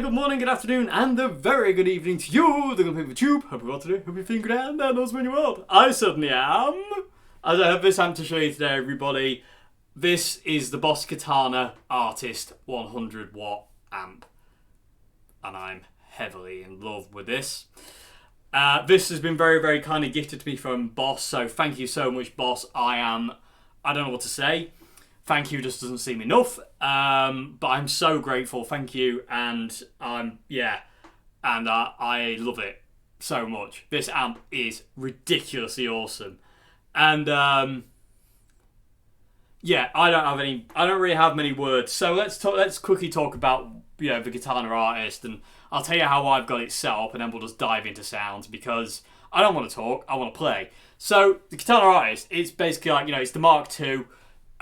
good morning, good afternoon, and a very good evening to you, the good people of Tube. Hope you're well today, hope you're feeling good, and those when you world. I certainly am. As I have this amp to show you today, everybody, this is the Boss Katana Artist 100 watt amp. And I'm heavily in love with this. This has been very, very kindly gifted to me from Boss, so thank you so much, Boss. I don't know what to say. Thank you just doesn't seem enough, but I'm so grateful. Thank you, and I love it so much. This amp is ridiculously awesome, and I don't really have many words. So let's quickly talk about the Katana Artist, and I'll tell you how I've got it set up, and then we'll just dive into sounds because I don't want to talk, I want to play. So the Katana Artist, it's basically like it's the Mark II.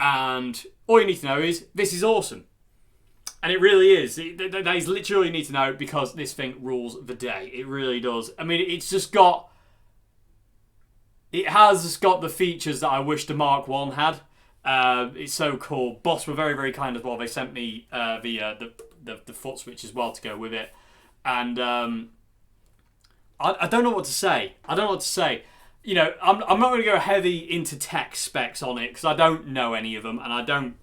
And all you need to know is, this is awesome. And it really is. That is literally all you need to know because this thing rules the day. It really does. I mean, it has just got the features that I wish the Mark I had. It's so cool. Boss were very, very kind as well. They sent me the foot switch as well to go with it. And I don't know what to say. I'm not going to go heavy into tech specs on it because I don't know any of them, and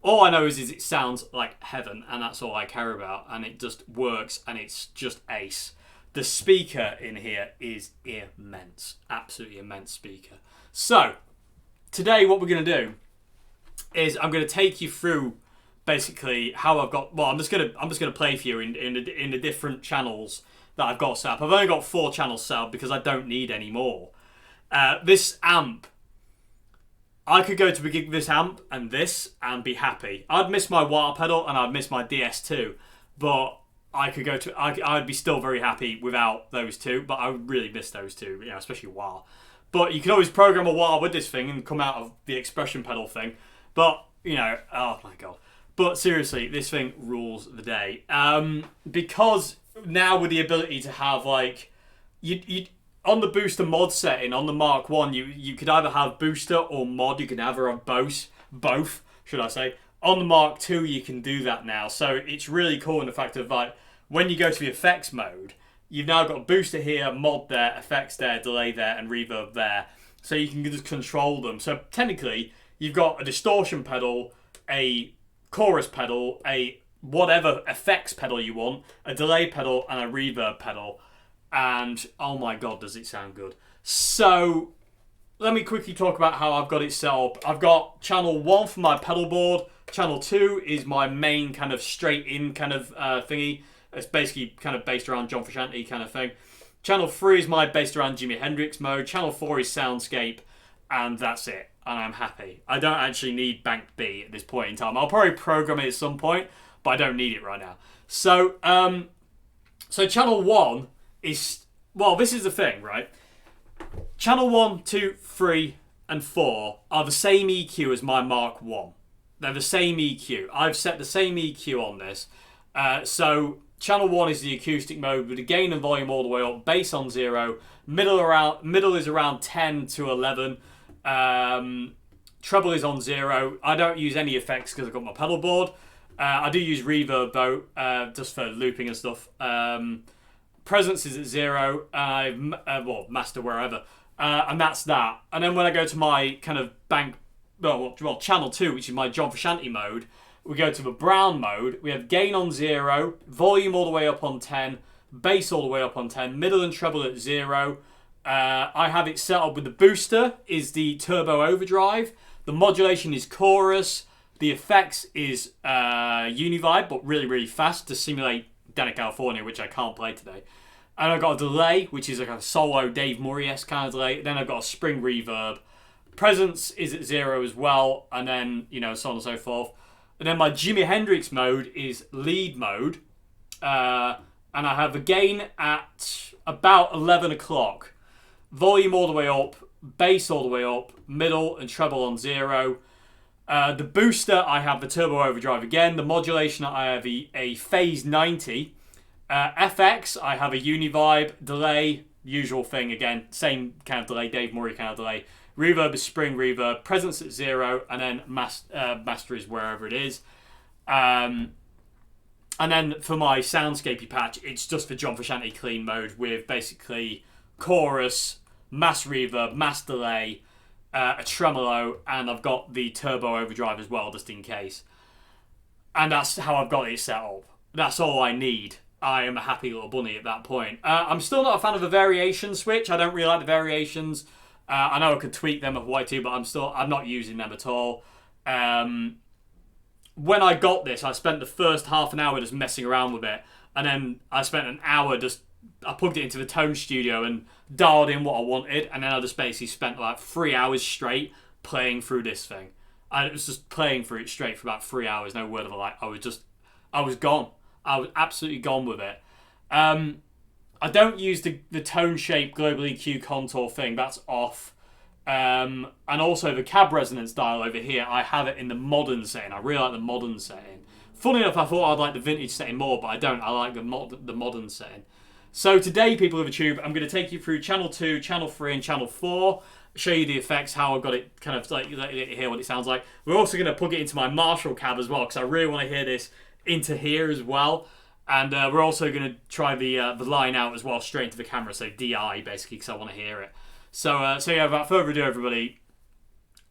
all I know is it sounds like heaven, and that's all I care about, and it just works, and it's just ace. The speaker in here is immense, absolutely immense speaker. So today what we're going to do is I'm going to take you through basically how I've got. Well, I'm just going to play for you in the different channels that I've got set up. I've only got 4 channels set up because I don't need any more. This amp, I could go to a gig with this amp and and be happy. I'd miss my wah pedal and I'd miss my DS2, but I'd be still very happy without those two, but I would really miss those two, especially wah. But you can always program a wah with this thing and come out of the expression pedal thing. But, oh my god. But seriously, this thing rules the day. Because now with the ability to have on the booster mod setting, on the Mark I, you could either have booster or mod. You can either have both, should I say. On the Mark II, you can do that now. So it's really cool in the fact of, when you go to the effects mode, you've now got booster here, mod there, effects there, delay there, and reverb there. So you can just control them. So technically, you've got a distortion pedal, a chorus pedal, a whatever effects pedal you want, a delay pedal, and a reverb pedal. And oh my god, does it sound good. So let me quickly talk about how I've got it set up. I've got channel 1 for my pedal board. Channel 2 is my main kind of straight in kind of thingy. It's basically kind of based around John Frusciante kind of thing. Channel 3 is my based around Jimi Hendrix mode. Channel 4 is soundscape. And that's it. And I'm happy. I don't actually need Bank B at this point in time. I'll probably program it at some point, but I don't need it right now. So, channel 1 is, well, this is the thing, right? Channel 1, 2, 3, and 4 are the same EQ as my Mark I. They're the same EQ. I've set the same EQ on this. So channel 1 is the acoustic mode with the gain and volume all the way up, bass on 0, middle is around 10 to 11, treble is on 0. I don't use any effects because I've got my pedal board. I do use reverb though, just for looping and stuff. Presence is at 0, master wherever, and that's that. And then when I go to my kind of channel 2, which is my John Frusciante mode, we go to the brown mode. We have gain on 0, volume all the way up on 10, bass all the way up on 10, middle and treble at 0. I have it set up with the booster is the turbo overdrive, the modulation is chorus, the effects is univibe, but really, really fast to simulate Danica California, which I can't play today. And I've got a delay, which is like a solo Dave Murray-esque kind of delay. Then I've got a spring reverb. Presence is at 0 as well, and then, so on and so forth. And then my Jimi Hendrix mode is lead mode. And I have a gain at about 11 o'clock. Volume all the way up, bass all the way up, middle and treble on 0. The booster, I have the turbo overdrive again. The modulation, I have a phase 90. FX, I have a univibe. Delay, usual thing again. Same kind of delay, Dave Murray kind of delay. Reverb is spring reverb. Presence at 0. And then master is wherever it is. And then for my soundscapey patch, it's just for John Frusciante clean mode with basically chorus, mass reverb, mass delay, a tremolo, and I've got the turbo overdrive as well, just in case. And that's how I've got it set up. That's all I need. I am a happy little bunny at that point. I'm still not a fan of the variation switch. I don't really like the variations. I know I could tweak them if I wanted to, but I'm not using them at all. When I got this, I spent the first half an hour just messing around with it, and then I spent an hour I plugged it into the Tone Studio and dialed in what I wanted, and then I just basically spent like 3 hours straight playing through this thing. I was just playing through it straight for about 3 hours, no word of a lie. I was gone. I was absolutely gone with it. I don't use the tone shape global EQ contour thing. That's off. And also the cab resonance dial over here, I have it in the modern setting. I really like the modern setting. Funny enough, I thought I'd like the vintage setting more, but I don't. I like the modern setting. So today, people of the tube, I'm going to take you through channel 2, channel 3, and channel 4. Show you the effects, how I've got it, kind of like let you hear what it sounds like. We're also going to plug it into my Marshall cab as well, because I really want to hear this into here as well. And we're also going to try the line out as well, straight into the camera, so DI basically, because I want to hear it. So yeah, without further ado, everybody,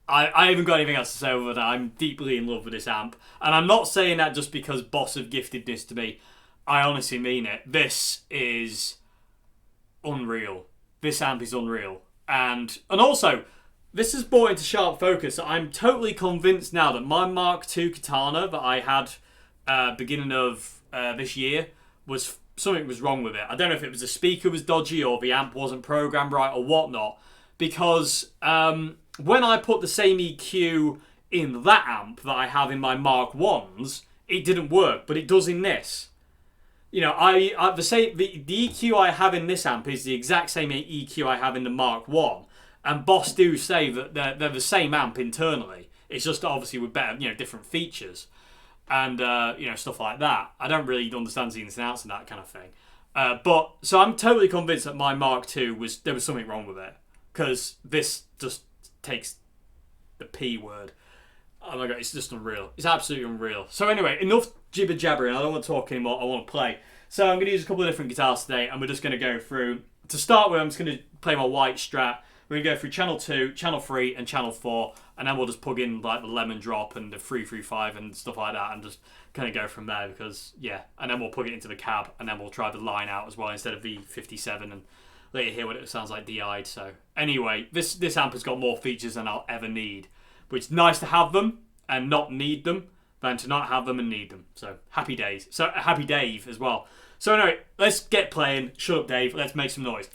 I haven't got anything else to say other than I'm deeply in love with this amp. And I'm not saying that just because Boss have gifted this to me. I honestly mean it. This is unreal. This amp is unreal. And also, this is brought into sharp focus. I'm totally convinced now that my Mark II Katana that I had beginning of this year something was wrong with it. I don't know if it was the speaker was dodgy or the amp wasn't programmed right or whatnot. Because when I put the same EQ in that amp that I have in my Mark I's, it didn't work, but it does in this. You know, the EQ I have in this amp is the exact same EQ I have in the Mark I, and Boss do say that they're the same amp internally. It's just obviously with better, different features, and stuff like that. I don't really understand the ins and outs and that kind of thing. But so I'm totally convinced that my Mark II there was something wrong with it, because this just takes the P word. Oh my god, it's just unreal. It's absolutely unreal. So anyway, enough jibber jabbering. I don't want to talk anymore. I want to play. So I'm going to use a couple of different guitars today, and we're just going to go through. To start with, I'm just going to play my white Strat. We're going to go through channel 2, channel 3, and channel 4, and then we'll just plug in like the lemon drop and the 335 and stuff like that, and just kind of go from there, because yeah. And then we'll plug it into the cab, and then we'll try the line out as well instead of the 57, and let you hear what it sounds like DI'd. So anyway, this amp has got more features than I'll ever need. But it's nice to have them and not need them than to not have them and need them. So happy days. So happy Dave as well. So anyway, let's get playing. Shut up, Dave. Let's make some noise.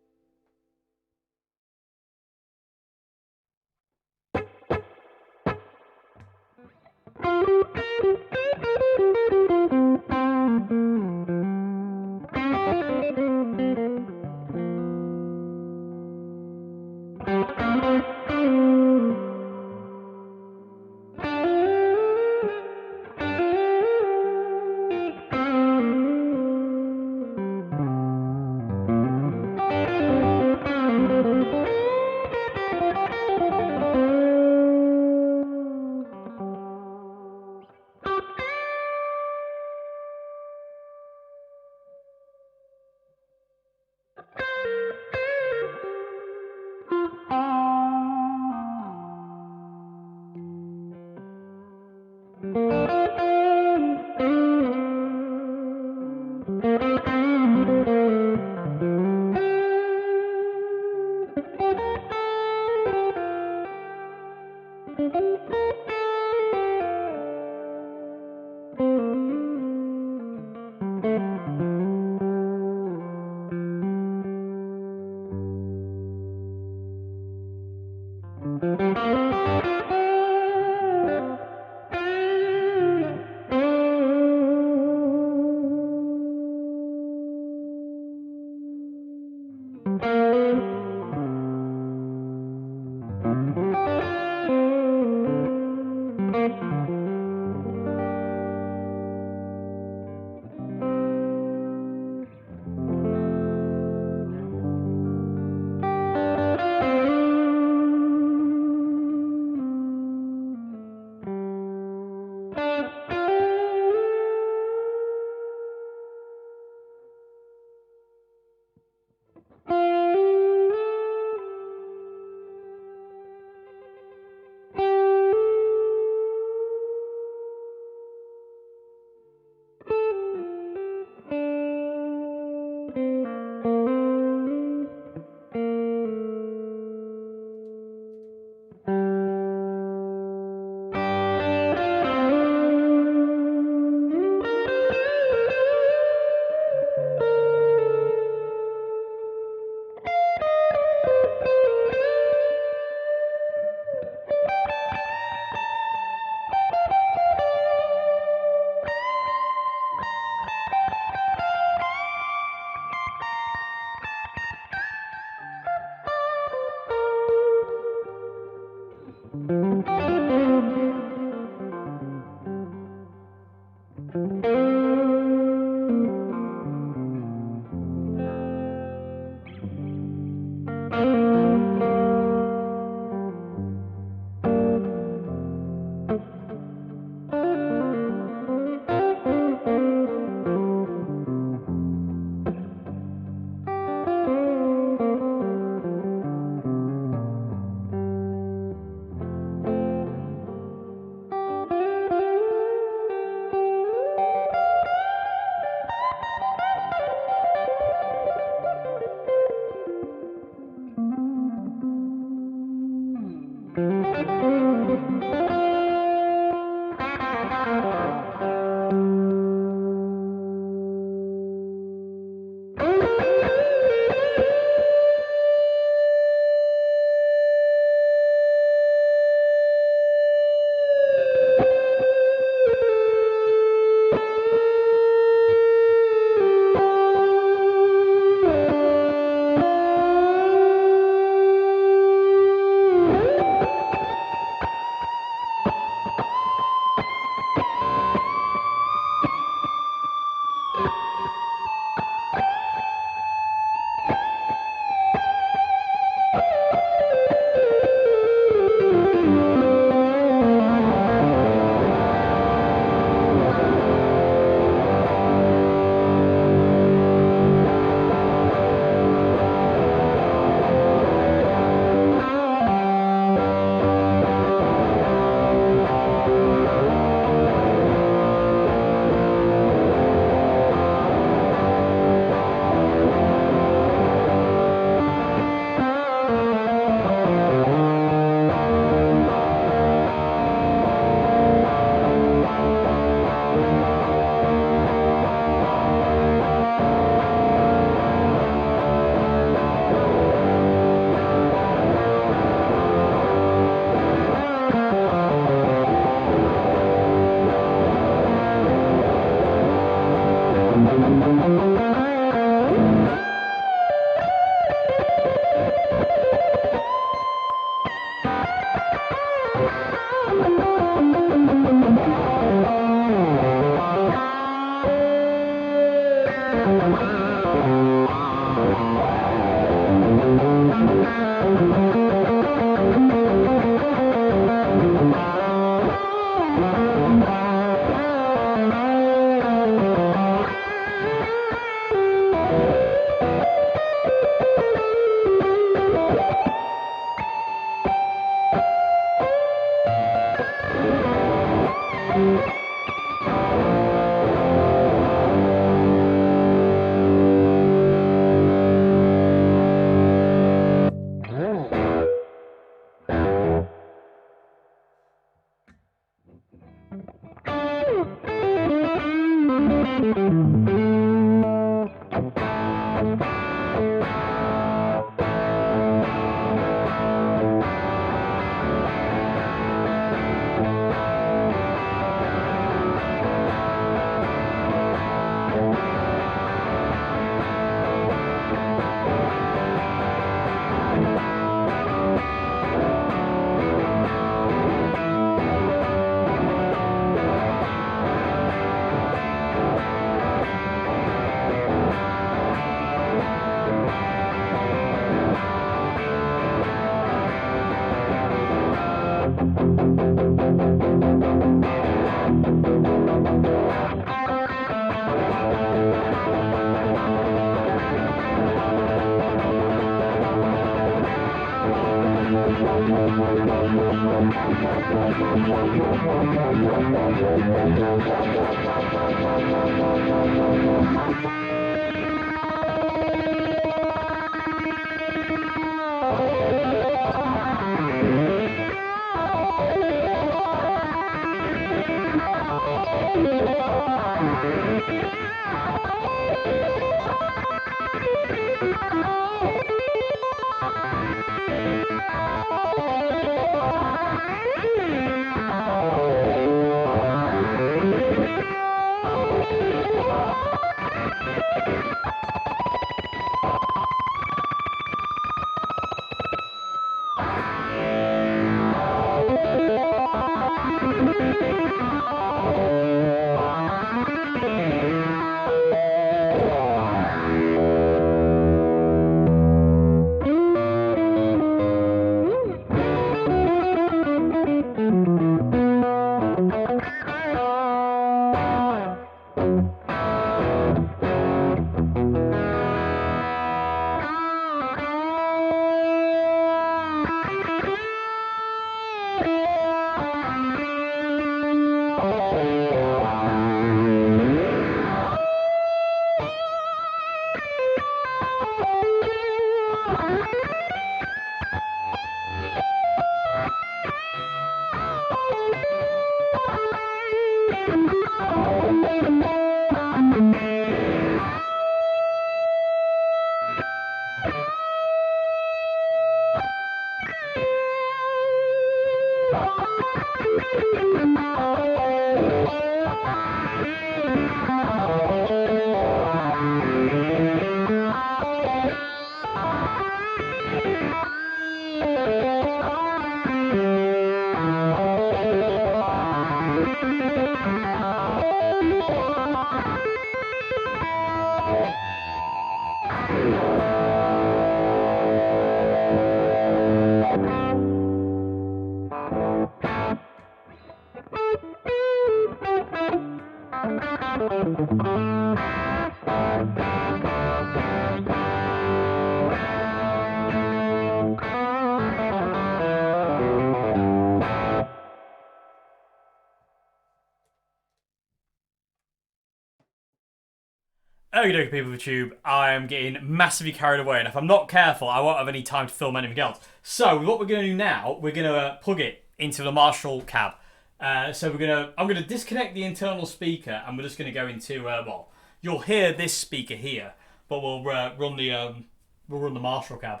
Okie people of YouTube, I am getting massively carried away, and if I'm not careful, I won't have any time to film anything else. So what we're going to do now, we're going to plug it into the Marshall cab. I'm going to disconnect the internal speaker, and we're just going to go into well, you'll hear this speaker here, but we'll run the Marshall cab.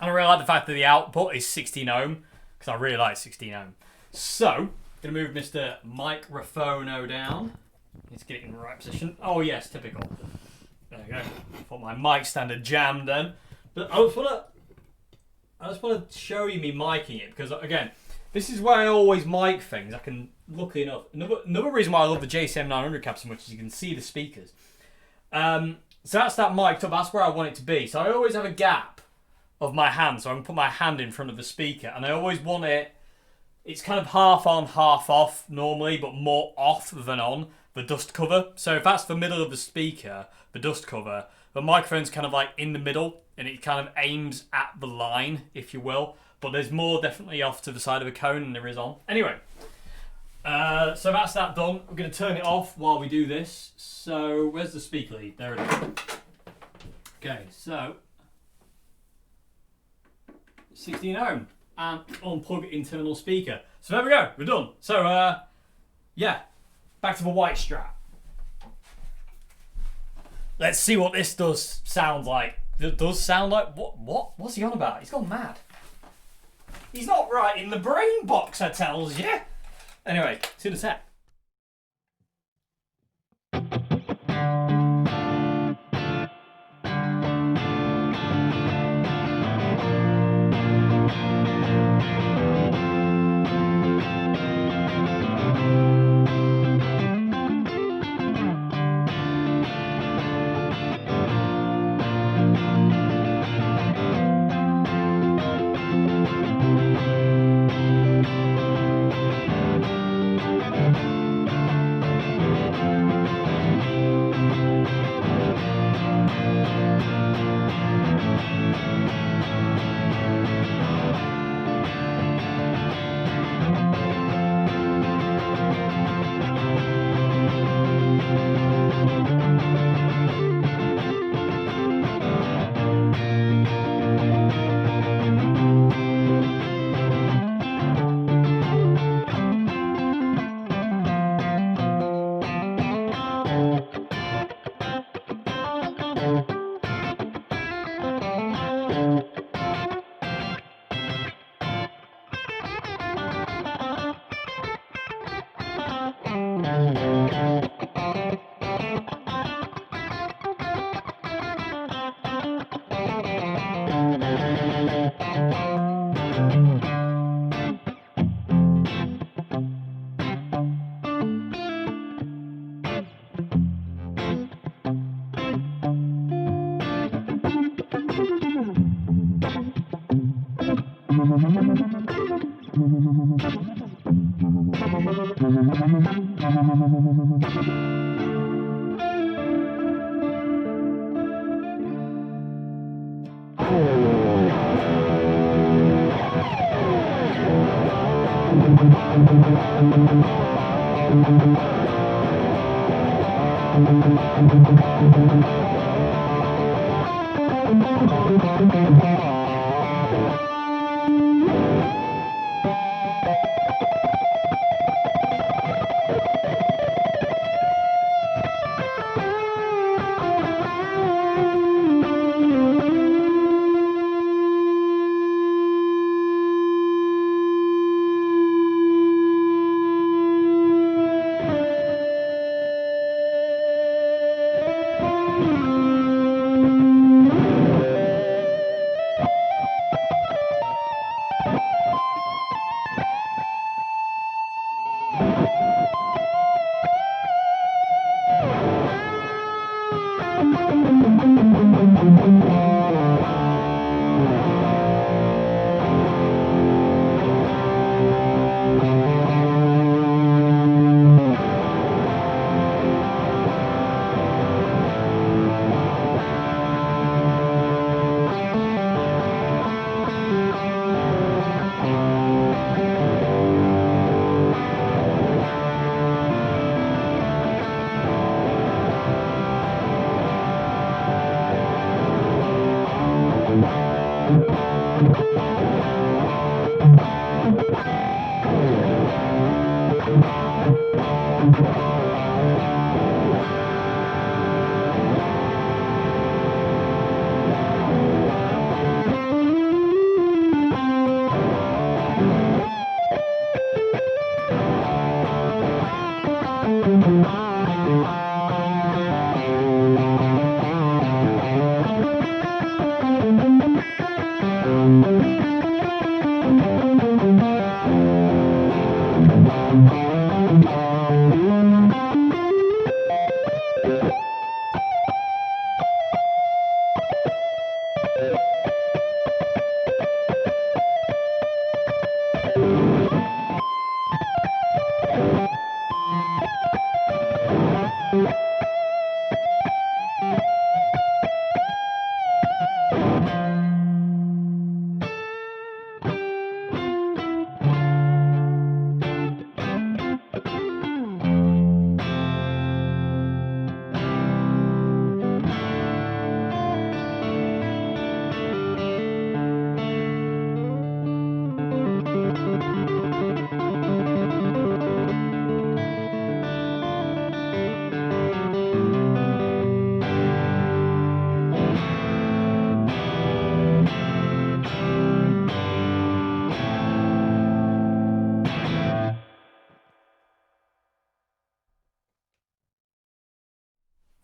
And I really like the fact that the output is 16 ohm, because I really like 16 ohm. So I'm going to move Mr. Microphono down. Let's get it in the right position. Oh yes, typical. There we go. Put my mic standard jammed then. But I just want to show you me micing it, because again, this is where I always mic things. I can, luckily enough, another reason why I love the JCM 900 cab so much is you can see the speakers. So that's that mic'd up. That's where I want it to be. So I always have a gap of my hand, so I can put my hand in front of the speaker, and I always want it. It's kind of half on, half off normally, but more off than on. The dust cover. So if that's the middle of the speaker, the dust cover, the microphone's kind of like in the middle, and it kind of aims at the line, if you will. But there's more definitely off to the side of the cone than there is on. Anyway, so that's that done. We're going to turn it off while we do this. So where's the speaker lead? There it is. Okay, so 16 ohm and unplug internal speaker. So there we go. We're done. So yeah. Back to the white strap. Let's see what this sounds like. It does sound like what? What's he on about? He's gone mad. He's not right in the brain box, I tells you. Anyway, see you in a sec.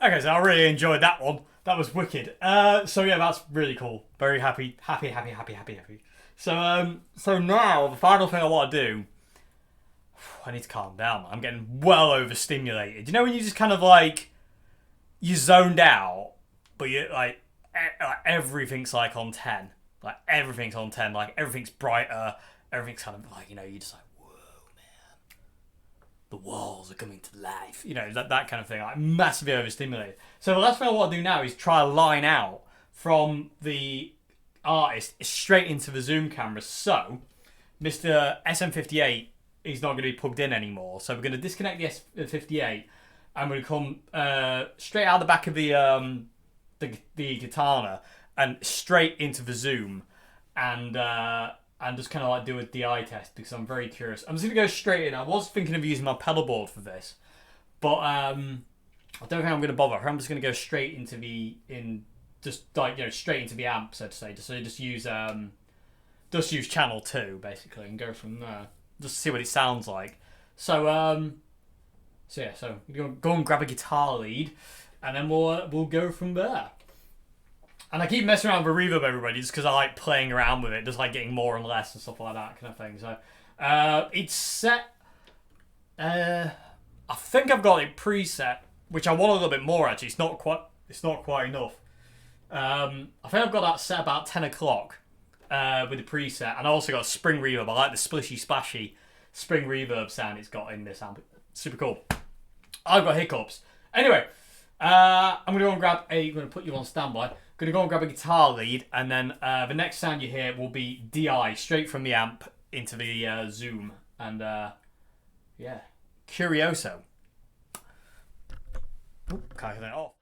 Okay, so I really enjoyed that one. That was wicked. So yeah, that's really cool. Very happy. So now the final thing I want to do. I need to calm down. I'm getting well overstimulated. You know when you just kind of like you zoned out, but you like everything's like on 10. Like everything's on 10. Like everything's brighter. Everything's kind of like you're just like the walls are coming to life. That kind of thing. Like massively overstimulated. So the last thing I want to do now is try a line out from the artist straight into the zoom camera. So Mr. SM58 is not going to be plugged in anymore. So we're going to disconnect the S58 and we're going to come straight out the back of the Katana and straight into the zoom and just kind of like do a DI test because I'm very curious. I'm just going to go straight in. I was thinking of using my pedal board for this, but I don't think I'm going to bother. I'm just going to go straight into straight into the amp, so to say. Just use channel 2 basically and go from there. Just see what it sounds like. So you're gonna go and grab a guitar lead, and then we'll go from there. And I keep messing around with reverb, everybody, just because I like playing around with it, just like getting more and less and stuff like that kind of thing. So it's set. I think I've got it preset, which I want a little bit more actually. It's not quite enough. I think I've got that set about 10 o'clock with the preset, and I also got a spring reverb. I like the splishy splashy spring reverb sound it's got in this amp. Super cool. I've got hiccups. Anyway, I'm gonna go and grab I'm gonna put you on standby. Gonna go and grab a guitar lead, and then the next sound you hear will be DI straight from the amp into the Zoom, and Yeah. Curioso. Oop, can't get that off.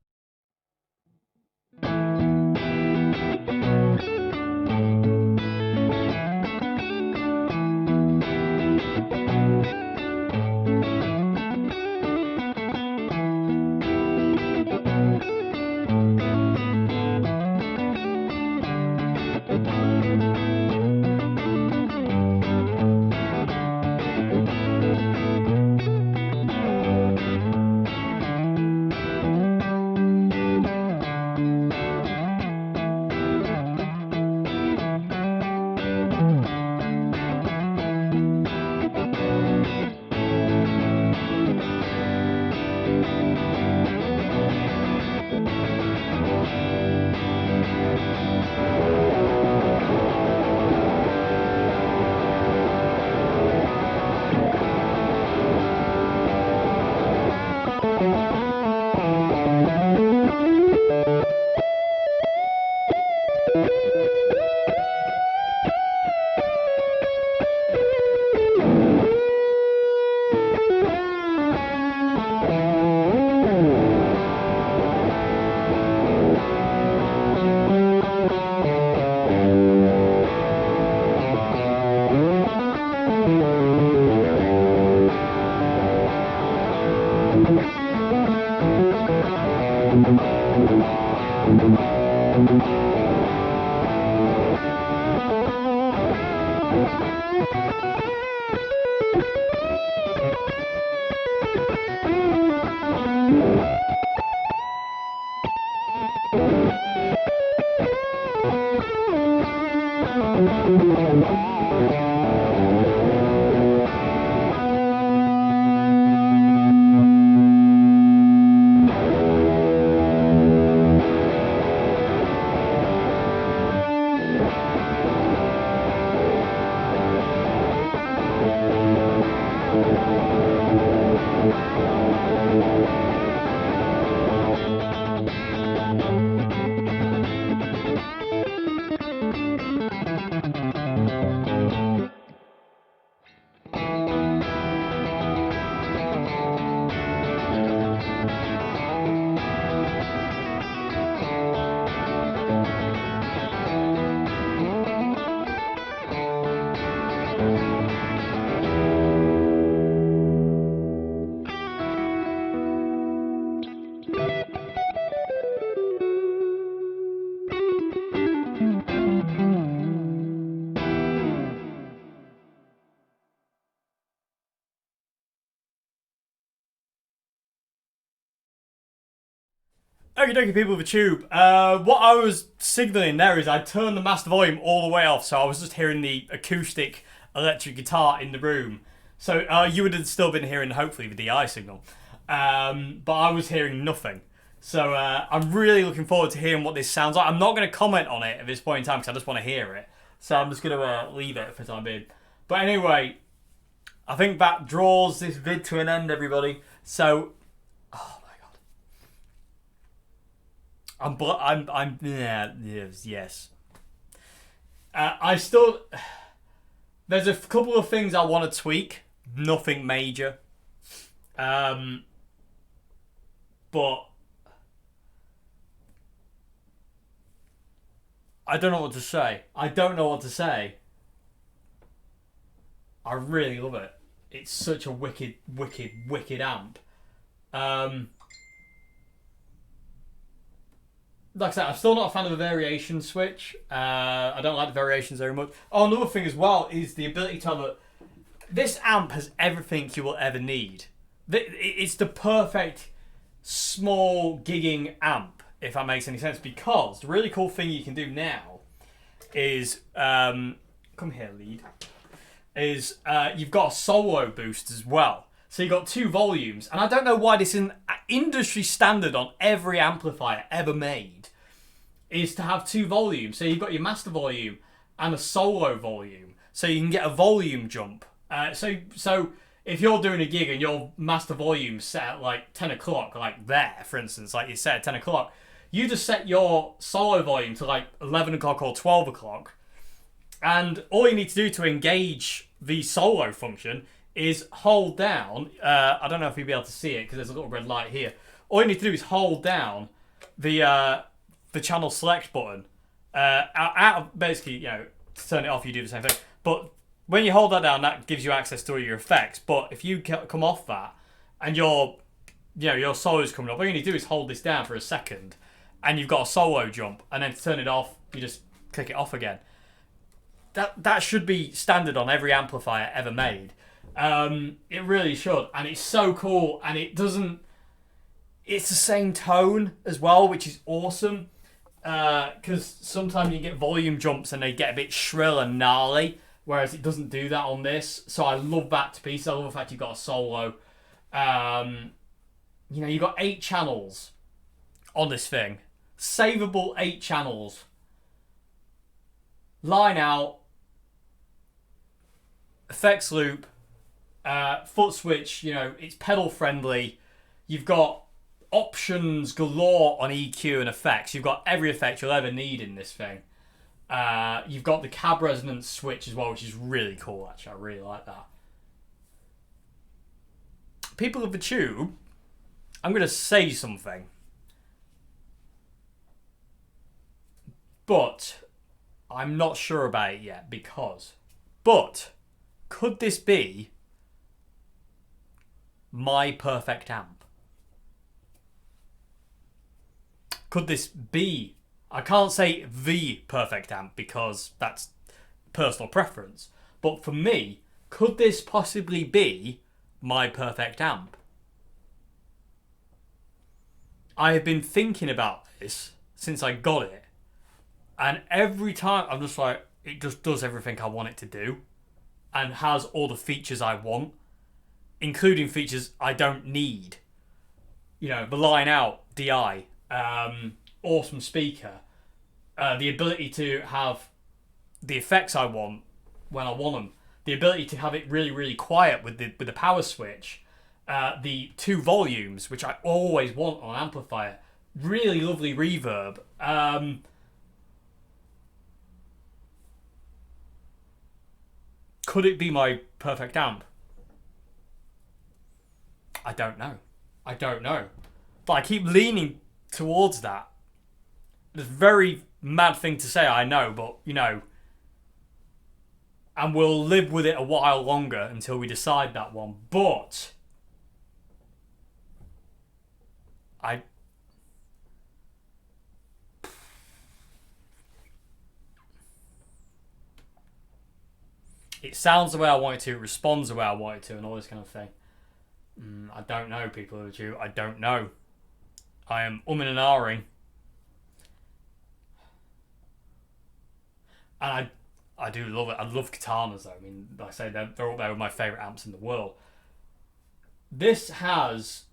Okie dokie, people of the tube. What I was signalling there is I turned the master volume all the way off, so I was just hearing the acoustic electric guitar in the room. So you would have still been hearing, hopefully, the DI signal. But I was hearing nothing. So I'm really looking forward to hearing what this sounds like. I'm not going to comment on it at this point in time because I just want to hear it. So I'm just going to leave it for the time being. But anyway, I think that draws this vid to an end, everybody. So, oh my god, yes. I still, there's a couple of things I want to tweak. Nothing major. But I don't know what to say. I really love it. It's such a wicked amp. Like I said, I'm still not a fan of the variation switch. I don't like the variations very much. Oh, another thing as well is the ability to have a... This amp has everything you will ever need. It's the perfect small gigging amp, if that makes any sense, because the really cool thing you can do now is... come here, lead. Is you've got a solo boost as well. So you've got two volumes. And I don't know why this is an industry standard on every amplifier ever made, is to have two volumes. So you've got your master volume and a solo volume. So you can get a volume jump. So if you're doing a gig and your master volume set at like 10 o'clock, like there, for instance, like you set at 10 o'clock, you just set your solo volume to like 11 o'clock or 12 o'clock. And all you need to do to engage the solo function is hold down. I don't know if you'll be able to see it because there's a little red light here. All you need to do is hold down the channel select button. Out of basically, to turn it off, you do the same thing. But when you hold that down, that gives you access to all your effects. But if you come off that and your solo's coming up, all you need to do is hold this down for a second, and you've got a solo jump. And then to turn it off, you just click it off again. That should be standard on every amplifier ever made. It really should, and it's so cool. And it doesn't. It's the same tone as well, which is awesome. Because sometimes you get volume jumps and they get a bit shrill and gnarly, whereas it doesn't do that on this. So I love that to pieces. I love the fact you've got a solo. You've got 8 channels on this thing. Savable 8 channels. Line out. Effects loop. Foot switch, it's pedal friendly. You've got options galore on EQ and effects. You've got every effect you'll ever need in this thing. You've got the cab resonance switch as well, which is really cool, actually. I really like that. People of the Tube, I'm going to say something. But I'm not sure about it yet But could this be my perfect amp? Could this be... I can't say the perfect amp because that's personal preference. But for me, could this possibly be my perfect amp? I have been thinking about this since I got it. And every time I'm just like, it just does everything I want it to do. And has all the features I want. Including features I don't need. The line out DI. Awesome speaker. The ability to have the effects I want when I want them. The ability to have it really, really quiet with the power switch. The 2 volumes, which I always want on an amplifier. Really lovely reverb. Could it be my perfect amp? I don't know. But I keep leaning towards that. It's a very mad thing to say, I know, but, and we'll live with it a while longer until we decide that one. But it sounds the way I want it to, it responds the way I want it to, and all this kind of thing. I don't know, people of the Tube. I don't know. I am umming and ahhing. And I do love it. I love Katanas, though. I mean, like I say, they're up there with my favourite amps in the world. This has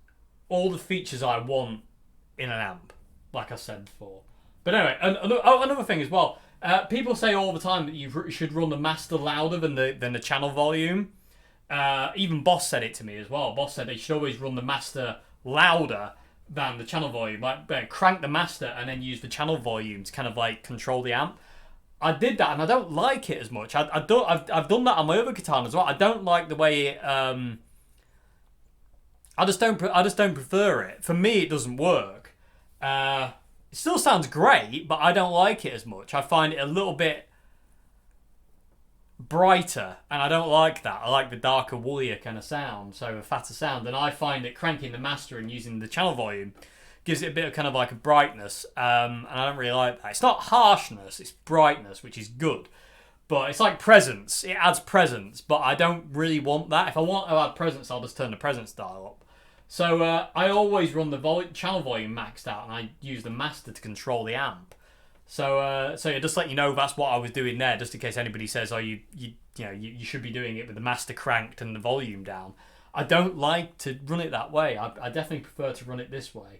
all the features I want in an amp, like I said before. But anyway, another thing as well. People say all the time that you should run the master louder than the channel volume. Even Boss said it to me as well. Boss said they should always run the master louder than the channel volume. Like, crank the master and then use the channel volume to kind of like control the amp. I did that and I don't like it as much. I've done that on my other Katana as well. I don't like the way it. I just don't prefer it. For me, it doesn't work. It still sounds great, but I don't like it as much. I find it a little bit brighter, and I don't like that. I like the darker, woollier kind of sound, so a fatter sound. And I find that cranking the master and using the channel volume gives it a bit of kind of like a brightness, and I don't really like that. It's not harshness, it's brightness, which is good. But it's like presence. It adds presence, but I don't really want that. If I want to add presence, I'll just turn the presence dial up. So I always run the channel volume maxed out, and I use the master to control the amp. So yeah, just let you know that's what I was doing there, just in case anybody says, oh, you should be doing it with the master cranked and the volume down. I don't like to run it that way. I definitely prefer to run it this way.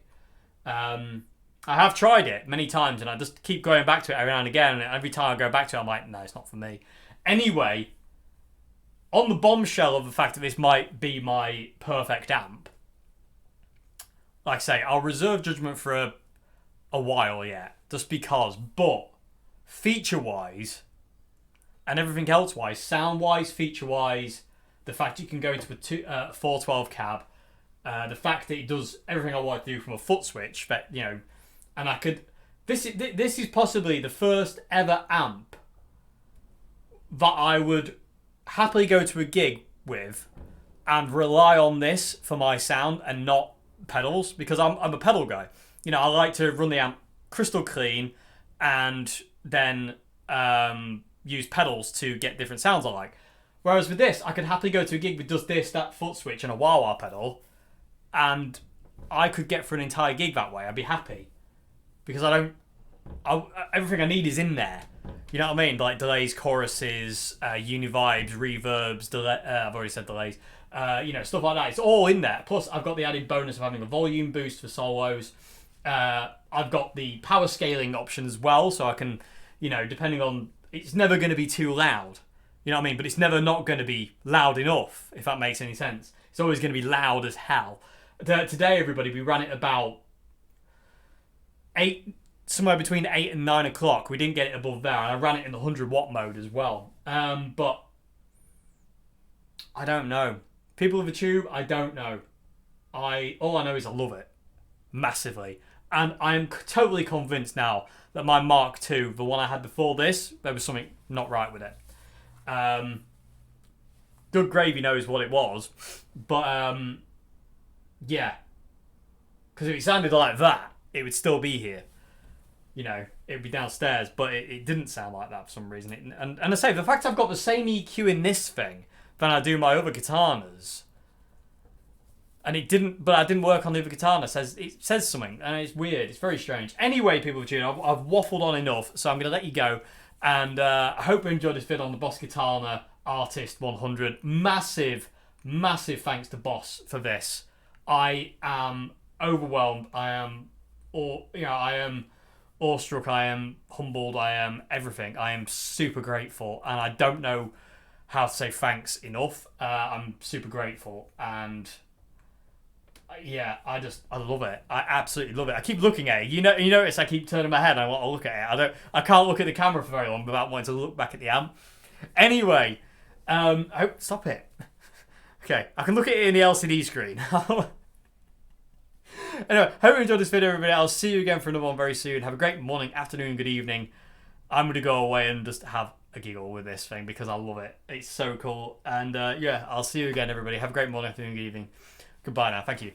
I have tried it many times, and I just keep going back to it every now and again, and every time I go back to it, I'm like, no, it's not for me. Anyway, on the bombshell of the fact that this might be my perfect amp, like I say, I'll reserve judgment for a while yet, just because. But feature-wise and everything else-wise, sound-wise, feature-wise, the fact you can go into a 412 cab, the fact that it does everything I want to do from a foot switch, but and I could. This is possibly the first ever amp that I would happily go to a gig with and rely on this for my sound and not pedals, because I'm a pedal guy. I like to run the amp crystal clean and then use pedals to get different sounds I like. Whereas with this, I could happily go to a gig with just this, that foot switch and a wah-wah pedal, and I could get for an entire gig that way. I'd be happy. Because everything I need is in there. You know what I mean? Like delays, choruses, univibes, reverbs, I've already said delays. Stuff like that. It's all in there. Plus, I've got the added bonus of having a volume boost for solos. I've got the power scaling option as well, so I can, depending on... It's never going to be too loud. You know what I mean? But it's never not going to be loud enough, if that makes any sense. It's always going to be loud as hell. Today, everybody, we ran it about... somewhere between 8 and 9 o'clock. We didn't get it above there, and I ran it in the 100 watt mode as well. But I don't know. People of the Tube, I don't know. All I know is I love it massively, and I'm totally convinced now that my Mark II, the one I had before this, there was something not right with it. Good Gravy knows what it was, but yeah, because if it sounded like that, it would still be here. It would be downstairs, but it didn't sound like that for some reason. And I say, the fact I've got the same EQ in this thing than I do my other Katanas, and I didn't work on the other Katana, it says something, and it's weird. It's very strange. Anyway, people, I've waffled on enough, so I'm going to let you go. And I hope you enjoyed this video on the Boss Katana Artist 100. Massive, massive thanks to Boss for this. I am overwhelmed. I am awestruck, I am humbled, I am everything. I am super grateful, and I don't know how to say thanks enough. I'm super grateful, and yeah, I love it. I absolutely love it. I keep looking at it. You notice I keep turning my head and I want to look at it. I can't look at the camera for very long without wanting to look back at the amp. Anyway, stop it. Okay, I can look at it in the LCD screen. Anyway, hope you enjoyed this video, everybody. I'll see you again for another one very soon. Have a great morning, afternoon, good evening. I'm going to go away and just have a giggle with this thing because I love it. It's so cool. And yeah, I'll see you again, everybody. Have a great morning, afternoon, good evening. Goodbye now. Thank you.